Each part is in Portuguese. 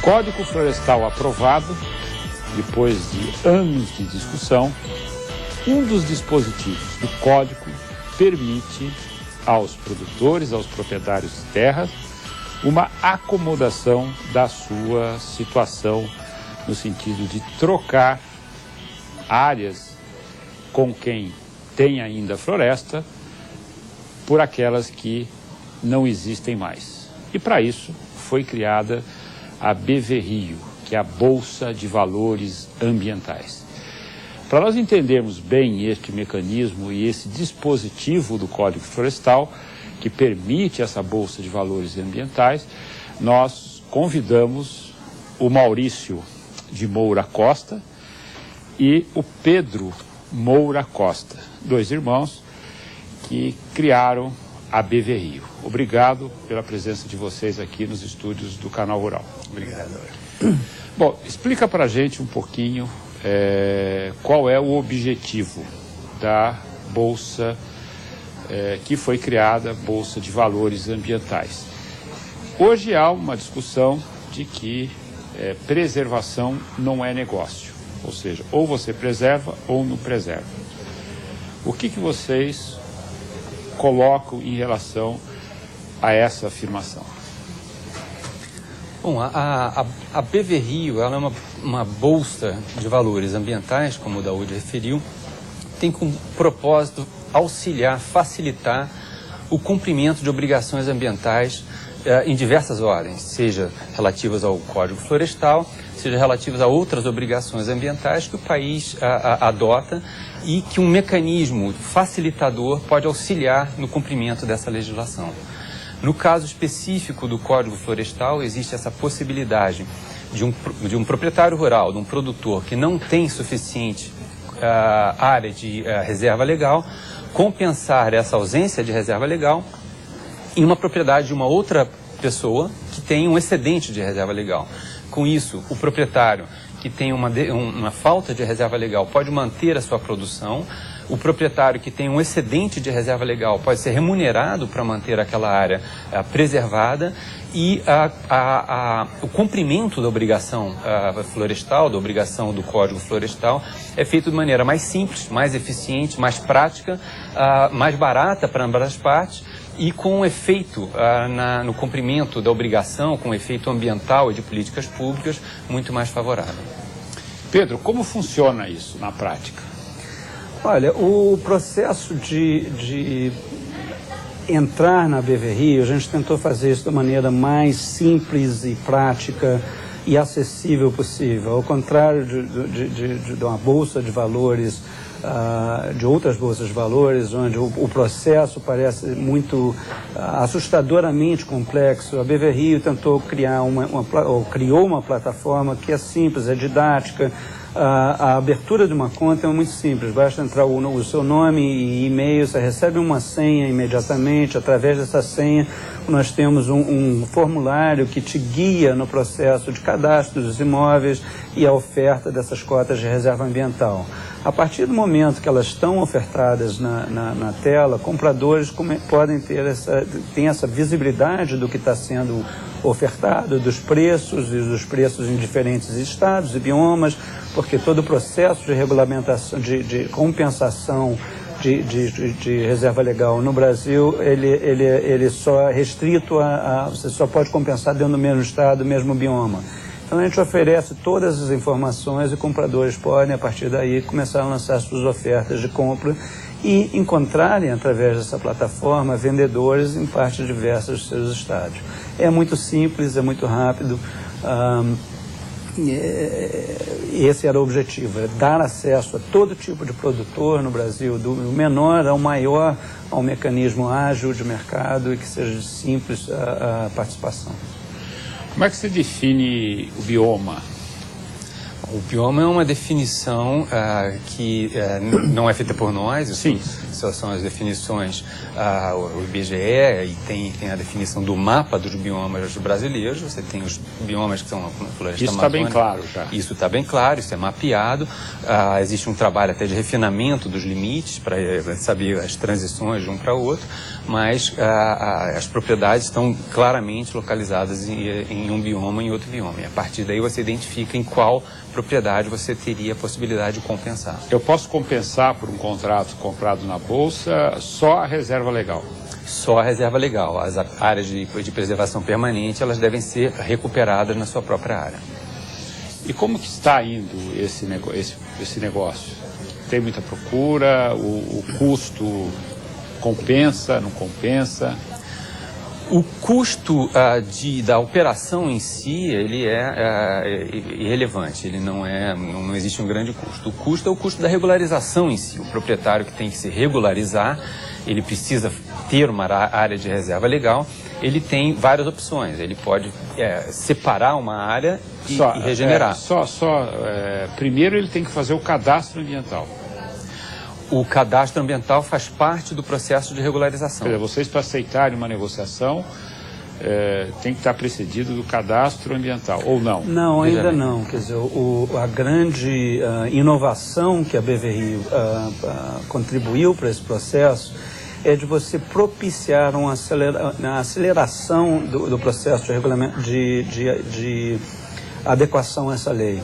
Código Florestal aprovado, depois de anos de discussão, um dos dispositivos do Código permite aos produtores, aos proprietários de terras, uma acomodação da sua situação, no sentido de trocar áreas com quem tem ainda floresta por aquelas que não existem mais. E para isso foi criada a BV-Rio, que é a Bolsa de Valores Ambientais. Para nós entendermos bem este mecanismo e esse dispositivo do Código Florestal, que permite essa Bolsa de Valores Ambientais, nós convidamos o Maurício de Moura Costa e o Pedro Moura Costa, dois irmãos que criaram a BV-Rio. Obrigado pela presença de vocês aqui nos estúdios do Canal Rural. Obrigado. Bom, explica para a gente um pouquinho qual é o objetivo da Bolsa que foi criada, Bolsa de Valores Ambientais. Hoje há uma discussão de que preservação não é negócio, ou seja, ou você preserva ou não preserva. O que vocês colocam em relação a essa afirmação? Bom, a BV-Rio ela é uma bolsa de valores ambientais, como o Daúde referiu, tem como propósito auxiliar, facilitar o cumprimento de obrigações ambientais em diversas ordens, seja relativas ao Código Florestal, seja relativas a outras obrigações ambientais que o país adota e que um mecanismo facilitador pode auxiliar no cumprimento dessa legislação. No caso específico do Código Florestal, existe essa possibilidade de um proprietário rural, de um produtor que não tem suficiente área de reserva legal, compensar essa ausência de reserva legal em uma propriedade de uma outra pessoa que tem um excedente de reserva legal. Com isso, o proprietário que tem uma falta de reserva legal pode manter a sua produção, o proprietário que tem um excedente de reserva legal pode ser remunerado para manter aquela área preservada e o cumprimento da obrigação florestal, da obrigação do Código Florestal, é feito de maneira mais simples, mais eficiente, mais prática, mais barata para ambas as partes e com efeito no cumprimento da obrigação, com efeito ambiental e de políticas públicas muito mais favorável. Pedro, como funciona isso na prática? Olha, o processo de entrar na BV-Rio, a gente tentou fazer isso da maneira mais simples e prática e acessível possível. Ao contrário de uma bolsa de valores, de outras bolsas de valores, onde o processo parece muito assustadoramente complexo, a BV-Rio tentou criar criou uma plataforma que é simples, é didática. A abertura de uma conta é muito simples, basta entrar o seu nome e e-mail, você recebe uma senha imediatamente. Através dessa senha nós temos um formulário que te guia no processo de cadastro dos imóveis e a oferta dessas cotas de reserva ambiental. A partir do momento que elas estão ofertadas na tela, compradores podem ter essa visibilidade do que está sendo ofertado, dos preços e dos preços em diferentes estados e biomas, porque todo o processo de regulamentação, de compensação de reserva legal no Brasil, ele só é restrito você só pode compensar dentro do mesmo estado, mesmo bioma. Então a gente oferece todas as informações e compradores podem, a partir daí, começar a lançar suas ofertas de compra e encontrarem, através dessa plataforma, vendedores em partes diversas dos seus estados. É muito simples, é muito rápido. Esse era o objetivo, é dar acesso a todo tipo de produtor no Brasil, do menor ao maior, a um mecanismo ágil de mercado e que seja simples a participação. Como é que se define o bioma? O bioma é uma definição que não é feita por nós, Sim. essas são as definições, o IBGE, e tem a definição do mapa dos biomas brasileiros. Você tem os biomas que são a floresta Isso está bem claro já. Isso está bem claro, isso é mapeado. Existe um trabalho até de refinamento dos limites para saber as transições de um para o outro, mas as propriedades estão claramente localizadas em um bioma e em outro bioma. E a partir daí você identifica em qual propriedade você teria a possibilidade de compensar. Eu posso compensar por um contrato comprado na Bolsa só a reserva legal? Só a reserva legal. As áreas de preservação permanente, elas devem ser recuperadas na sua própria área. E como que está indo esse negócio? Tem muita procura? O custo compensa, não compensa? O custo da operação em si, ele é irrelevante, ele não existe um grande custo. O custo é o custo da regularização em si. O proprietário que tem que se regularizar, ele precisa ter uma área de reserva legal, ele tem várias opções. Ele pode separar uma área e regenerar. Primeiro ele tem que fazer o cadastro ambiental. O cadastro ambiental faz parte do processo de regularização. Quer dizer, vocês, para aceitarem uma negociação, tem que estar precedido do cadastro ambiental, ou não? Não, ainda não. Quer dizer, a grande inovação que a BV contribuiu para esse processo é de você propiciar uma aceleração do processo de regulamento, de adequação a essa lei.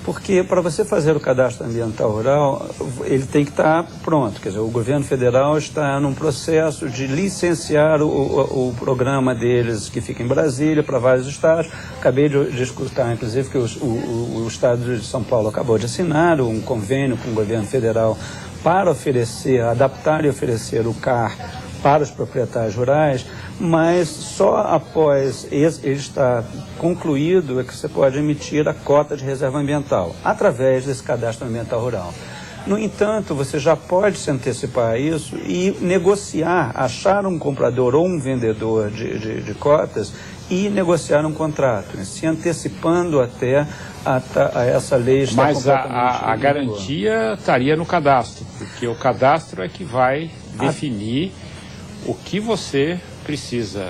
Porque para você fazer o cadastro ambiental rural, ele tem que estar pronto. Quer dizer, o governo federal está num processo de licenciar o programa deles, que fica em Brasília, para vários estados. Acabei de escutar, inclusive, que o estado de São Paulo acabou de assinar um convênio com o governo federal para adaptar e oferecer o CAR para os proprietários rurais, mas só após ele estar concluído é que você pode emitir a cota de reserva ambiental, através desse cadastro ambiental rural. No entanto, você já pode se antecipar a isso e negociar, achar um comprador ou um vendedor de cotas e negociar um contrato, se antecipando até a essa lei estar Mas a garantia estaria no cadastro, porque o cadastro é que vai definir o que você precisa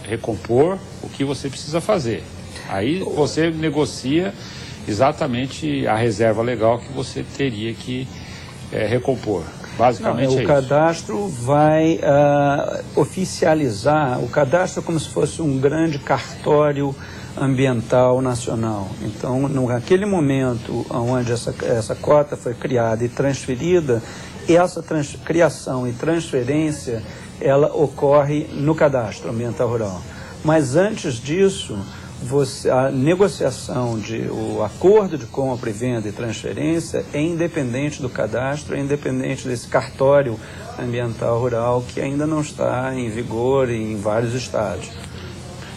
recompor, o que você precisa fazer. Aí você negocia exatamente a reserva legal que você teria que recompor. Basicamente é isso. O cadastro vai oficializar, o cadastro é como se fosse um grande cartório ambiental nacional. Então, naquele momento onde essa cota foi criada e transferida, essa criação e transferência, ela ocorre no cadastro ambiental rural. Mas antes disso, a negociação o acordo de compra e venda e transferência é independente do cadastro, é independente desse cartório ambiental rural que ainda não está em vigor em vários estados.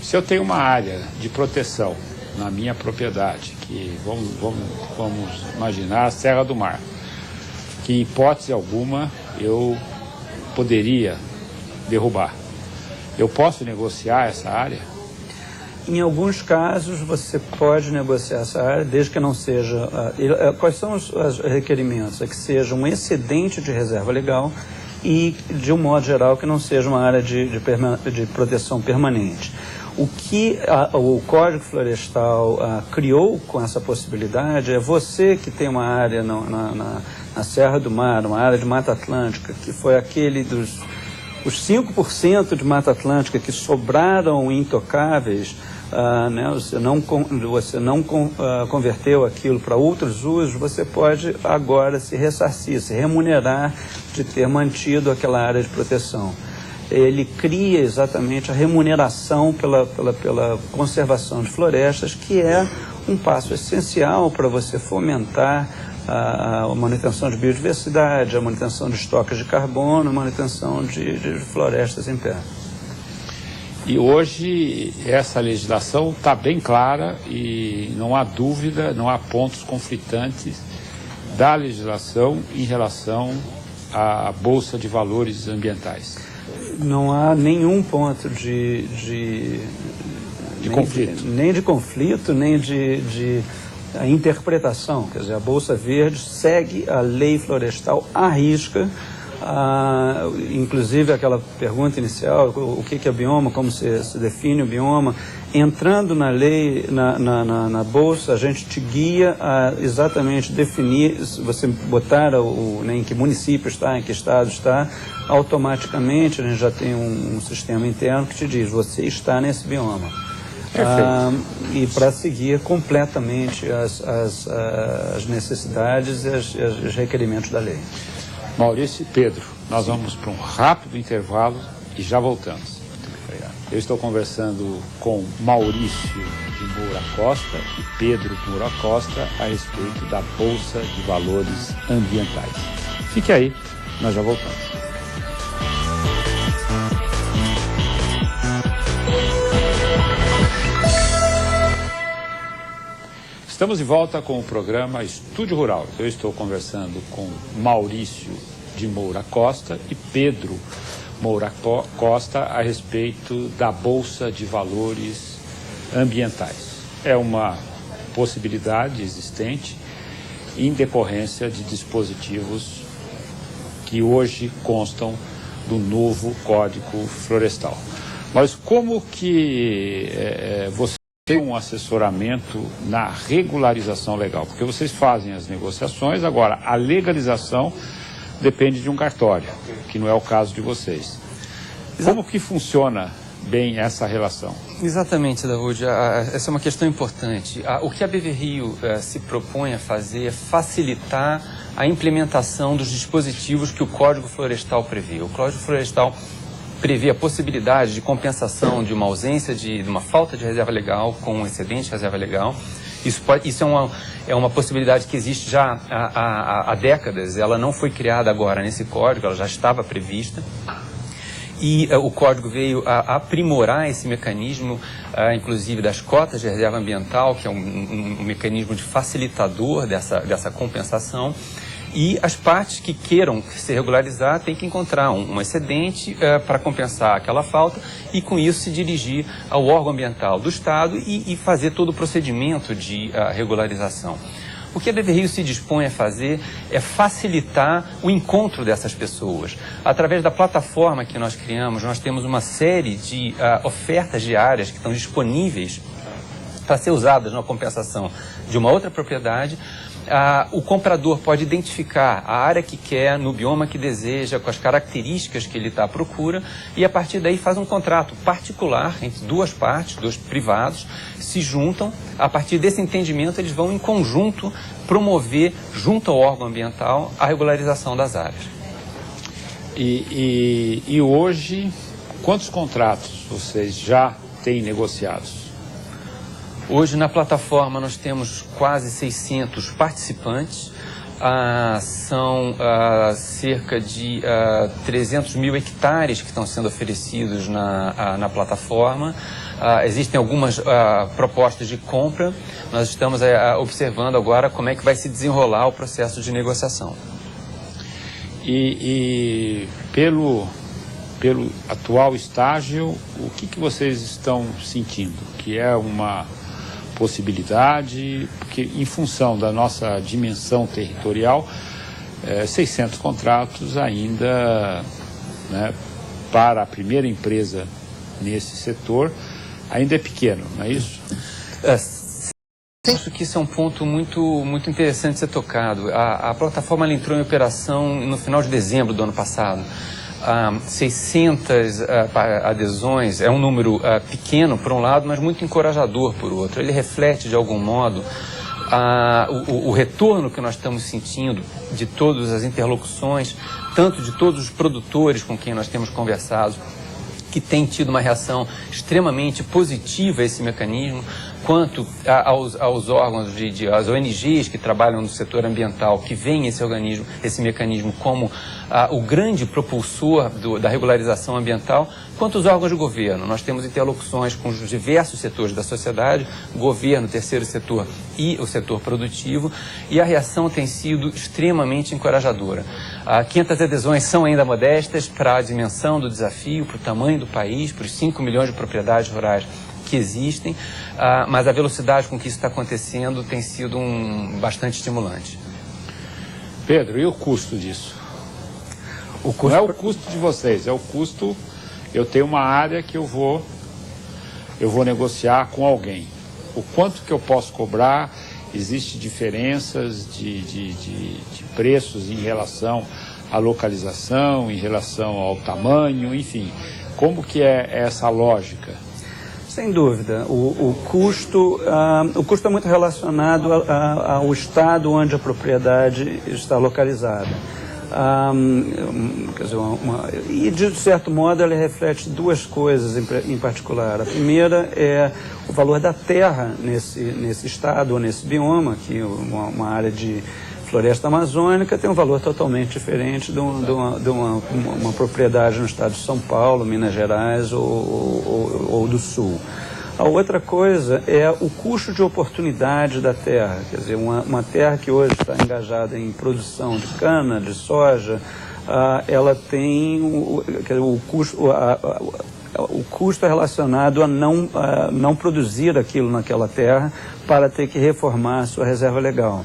Se eu tenho uma área de proteção na minha propriedade, que vamos imaginar a Serra do Mar, que em hipótese alguma eu poderia derrubar, eu posso negociar essa área? Em alguns casos você pode negociar essa área, desde que não seja... quais são os requerimentos? É que seja um excedente de reserva legal e, de um modo geral, que não seja uma área de proteção permanente. O que o Código Florestal criou com essa possibilidade é você que tem uma área na Serra do Mar, uma área de Mata Atlântica, que foi aquele os 5% de Mata Atlântica que sobraram intocáveis, você não converteu aquilo para outros usos, você pode agora se ressarcir, se remunerar de ter mantido aquela área de proteção. Ele cria exatamente a remuneração pela conservação de florestas, que é um passo essencial para você fomentar a manutenção de biodiversidade, a manutenção de estoques de carbono, a manutenção de florestas em pé. E hoje essa legislação está bem clara e não há dúvida, não há pontos conflitantes da legislação em relação à Bolsa de Valores Ambientais. Não há nenhum ponto de conflito. Nem de conflito, nem de interpretação. Quer dizer, a Bolsa Verde segue a lei florestal à risca, inclusive aquela pergunta inicial, o que é bioma, como se define o bioma. Entrando na lei, na Bolsa, a gente te guia a exatamente definir, se você botar em que município está, em que estado está, automaticamente a gente já tem um sistema interno que te diz, você está nesse bioma. E para seguir completamente as necessidades e os requerimentos da lei. Maurício e Pedro, nós vamos para um rápido intervalo e já voltamos. Eu estou conversando com Maurício de Moura Costa e Pedro Moura Costa a respeito da Bolsa de Valores Ambientais. Fique aí, nós já voltamos. Estamos de volta com o programa Estúdio Rural. Eu estou conversando com Maurício de Moura Costa e Pedro Moura Costa a respeito da Bolsa de Valores Ambientais. É uma possibilidade existente em decorrência de dispositivos que hoje constam do novo Código Florestal. Mas como que você tem um assessoramento na regularização legal? Porque vocês fazem as negociações, agora a legalização depende de um cartório, que não é o caso de vocês. Como que funciona bem essa relação? Exatamente, David. Essa é uma questão importante. O que a BV Rio se propõe a fazer é facilitar a implementação dos dispositivos que o Código Florestal prevê. O Código Florestal prevê a possibilidade de compensação de uma ausência, de uma falta de reserva legal com um excedente de reserva legal. Isso é uma possibilidade que existe já há décadas. Ela não foi criada agora nesse código, ela já estava prevista. E o código veio a aprimorar esse mecanismo, inclusive das cotas de reserva ambiental, que é um mecanismo de facilitador dessa compensação. E as partes que queiram se regularizar têm que encontrar um excedente para compensar aquela falta e, com isso, se dirigir ao órgão ambiental do Estado e fazer todo o procedimento de regularização. O que a BV Rio se dispõe a fazer é facilitar o encontro dessas pessoas. Através da plataforma que nós criamos, nós temos uma série de ofertas diárias que estão disponíveis para ser usadas na compensação de uma outra propriedade. O comprador pode identificar a área que quer, no bioma que deseja, com as características que ele está à procura, e a partir daí faz um contrato particular entre duas partes, dois privados, se juntam. A partir desse entendimento, eles vão em conjunto promover, junto ao órgão ambiental, a regularização das áreas. E hoje, quantos contratos vocês já têm negociados? Hoje na plataforma nós temos quase 600 participantes, são cerca de 300 mil hectares que estão sendo oferecidos na plataforma. Existem algumas propostas de compra, nós estamos observando agora como é que vai se desenrolar o processo de negociação. E pelo atual estágio, o que vocês estão sentindo? Que é uma possibilidade, porque em função da nossa dimensão territorial, 600 contratos ainda, né, para a primeira empresa nesse setor, ainda é pequeno, não é isso? Acho que isso é um ponto muito interessante de ser tocado. A plataforma ela entrou em operação no final de dezembro do ano passado. 600 adesões é um número pequeno por um lado, mas muito encorajador por outro. Ele reflete de algum modo o retorno que nós estamos sentindo de todas as interlocuções, tanto de todos os produtores com quem nós temos conversado, que têm tido uma reação extremamente positiva a esse mecanismo, quanto aos órgãos, às ONGs que trabalham no setor ambiental, que veem esse mecanismo como o grande propulsor da regularização ambiental, quanto os órgãos de governo. Nós temos interlocuções com os diversos setores da sociedade, governo, terceiro setor e o setor produtivo, e a reação tem sido extremamente encorajadora. 500 adesões são ainda modestas para a dimensão do desafio, para o tamanho do país, para os 5 milhões de propriedades rurais que existem, mas a velocidade com que isso está acontecendo tem sido bastante estimulante. Pedro, e o custo disso? Não é o custo de vocês, é o custo... Eu tenho uma área que eu vou negociar com alguém. O quanto que eu posso cobrar, existem diferenças de preços em relação à localização, em relação ao tamanho, enfim. Como que é essa lógica? Sem dúvida. O custo é muito relacionado ao estado onde a propriedade está localizada. Quer dizer, e de certo modo ele reflete duas coisas em particular. A primeira é o valor da terra nesse estado ou nesse bioma, que uma área de floresta amazônica tem um valor totalmente diferente de uma propriedade no estado de São Paulo, Minas Gerais ou do Sul. A outra coisa é o custo de oportunidade da terra, quer dizer, uma terra que hoje está engajada em produção de cana, de soja, ela tem o custo é relacionado a não produzir aquilo naquela terra para ter que reformar a sua reserva legal.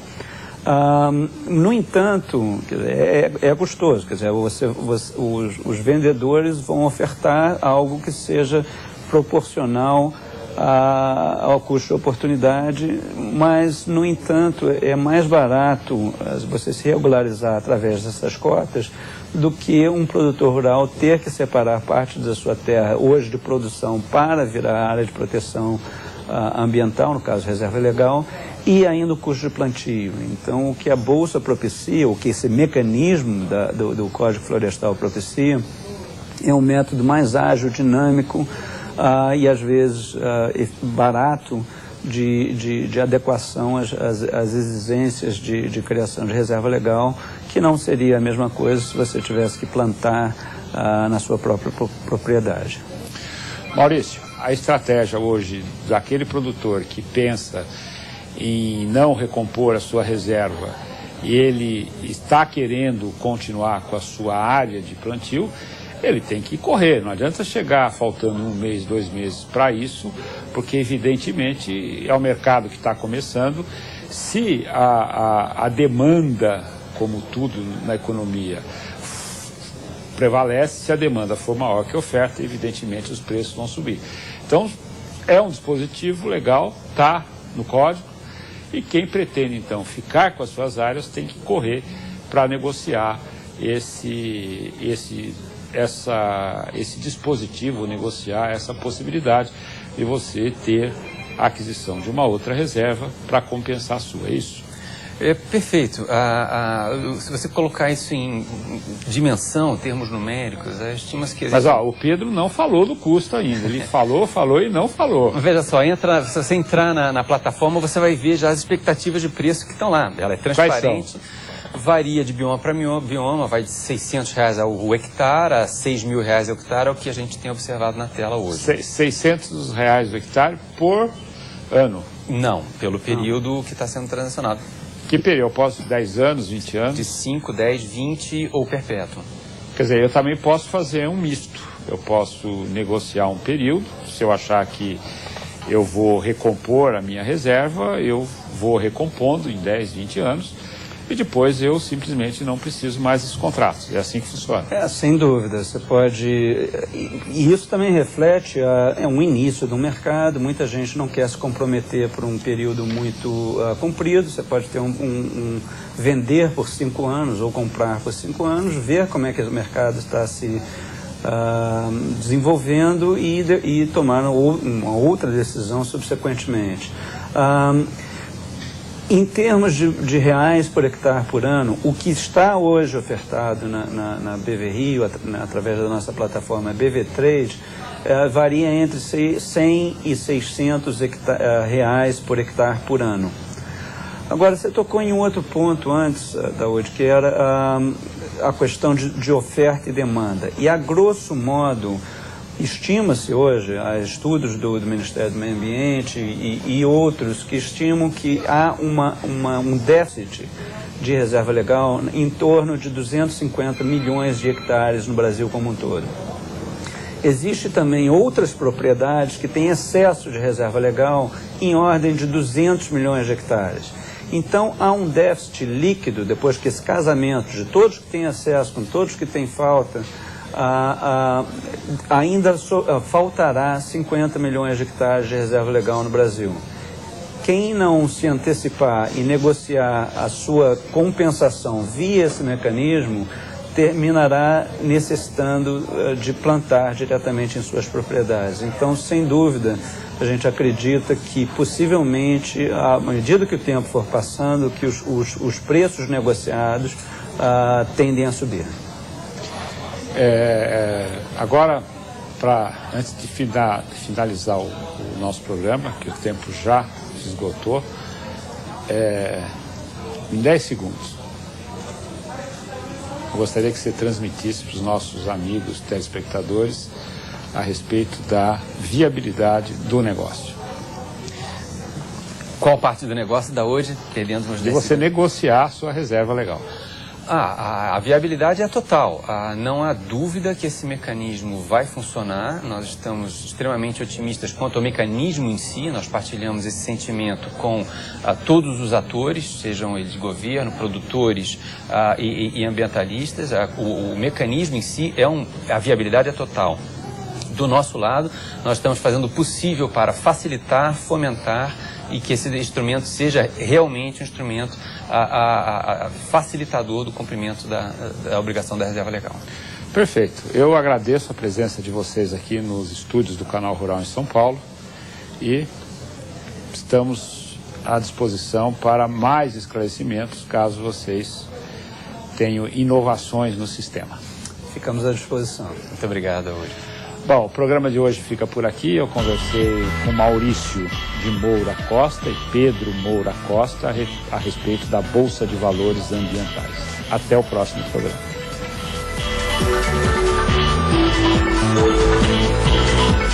No entanto, quer dizer, é custoso, quer dizer, os vendedores vão ofertar algo que seja proporcional ao custo de oportunidade, mas, no entanto, é mais barato você se regularizar através dessas cotas do que um produtor rural ter que separar parte da sua terra, hoje de produção, para virar área de proteção ambiental, no caso reserva legal, e ainda o custo de plantio. Então, o que a Bolsa propicia, o que esse mecanismo do Código Florestal propicia, é um método mais ágil, dinâmico, e às vezes barato de adequação às exigências de criação de reserva legal, que não seria a mesma coisa se você tivesse que plantar na sua própria propriedade. Maurício, a estratégia hoje daquele produtor que pensa em não recompor a sua reserva e ele está querendo continuar com a sua área de plantio, ele tem que correr, não adianta chegar faltando 1 mês, 2 meses para isso, porque evidentemente é o mercado que está começando. Se a demanda, como tudo na economia, prevalece, se a demanda for maior que a oferta, evidentemente os preços vão subir. Então é um dispositivo legal, está no código, e quem pretende então ficar com as suas áreas tem que correr para negociar esse dispositivo, negociar essa possibilidade de você ter a aquisição de uma outra reserva para compensar a sua, é isso? Perfeito. Se você colocar isso em dimensão, termos numéricos, estima-se que... Mas o Pedro não falou do custo ainda, ele falou e não falou. Veja só, se você entrar na plataforma, você vai ver já as expectativas de preço que estão lá. Ela é transparente. Varia de bioma para bioma, vai de R$600 ao hectare a R$6.000 ao hectare, é o que a gente tem observado na tela hoje. R$600 o hectare por ano? Não, pelo período que está sendo transacionado. Que período? Eu posso 10 anos, 20 anos? De 5, 10, 20 ou perpétuo. Quer dizer, eu também posso fazer um misto. Eu posso negociar um período, se eu achar que eu vou recompor a minha reserva, eu vou recompondo em 10, 20 anos, e depois eu simplesmente não preciso mais desses contratos. É assim que funciona. Sem dúvida. Você pode... E isso também reflete um início do mercado. Muita gente não quer se comprometer por um período muito comprido. Você pode ter vender por 5 anos ou comprar por 5 anos, ver como é que o mercado está se desenvolvendo e tomar uma outra decisão subsequentemente. Em termos de reais por hectare por ano, o que está hoje ofertado na BV Rio, através da nossa plataforma BV Trade, varia entre 100 e 600 reais por hectare por ano. Agora, você tocou em um outro ponto antes, Daúde, que era a questão de oferta e demanda. E, a grosso modo, estima-se hoje, há estudos do Ministério do Meio Ambiente e outros que estimam que há um déficit de reserva legal em torno de 250 milhões de hectares no Brasil como um todo. Existem também outras propriedades que têm excesso de reserva legal em ordem de 200 milhões de hectares. Então, há um déficit líquido, depois que esse casamento de todos que têm acesso com todos que têm falta, ainda faltará 50 milhões de hectares de reserva legal no Brasil. Quem não se antecipar e negociar a sua compensação via esse mecanismo, terminará necessitando de plantar diretamente em suas propriedades. Então, sem dúvida, a gente acredita que possivelmente, à medida que o tempo for passando, que os preços negociados tendem a subir. Agora, antes de finalizar o nosso programa, que o tempo já se esgotou, em 10 segundos, eu gostaria que você transmitisse para os nossos amigos telespectadores a respeito da viabilidade do negócio. Qual parte do negócio da hoje? Perdendo nos 10 de você segundos. negociar a sua reserva legal. A viabilidade é total. Não há dúvida que esse mecanismo vai funcionar. Nós estamos extremamente otimistas quanto ao mecanismo em si. Nós partilhamos esse sentimento com todos os atores, sejam eles governo, produtores e ambientalistas. O mecanismo em si, a viabilidade é total. Do nosso lado, nós estamos fazendo o possível para facilitar, fomentar e que esse instrumento seja realmente um instrumento facilitador do cumprimento da obrigação da reserva legal. Perfeito. Eu agradeço a presença de vocês aqui nos estúdios do Canal Rural em São Paulo e estamos à disposição para mais esclarecimentos, caso vocês tenham inovações no sistema. Ficamos à disposição. Muito obrigado, Auri. Bom, o programa de hoje fica por aqui. Eu conversei com Maurício de Moura Costa e Pedro Moura Costa a respeito da Bolsa de Valores Ambientais. Até o próximo programa.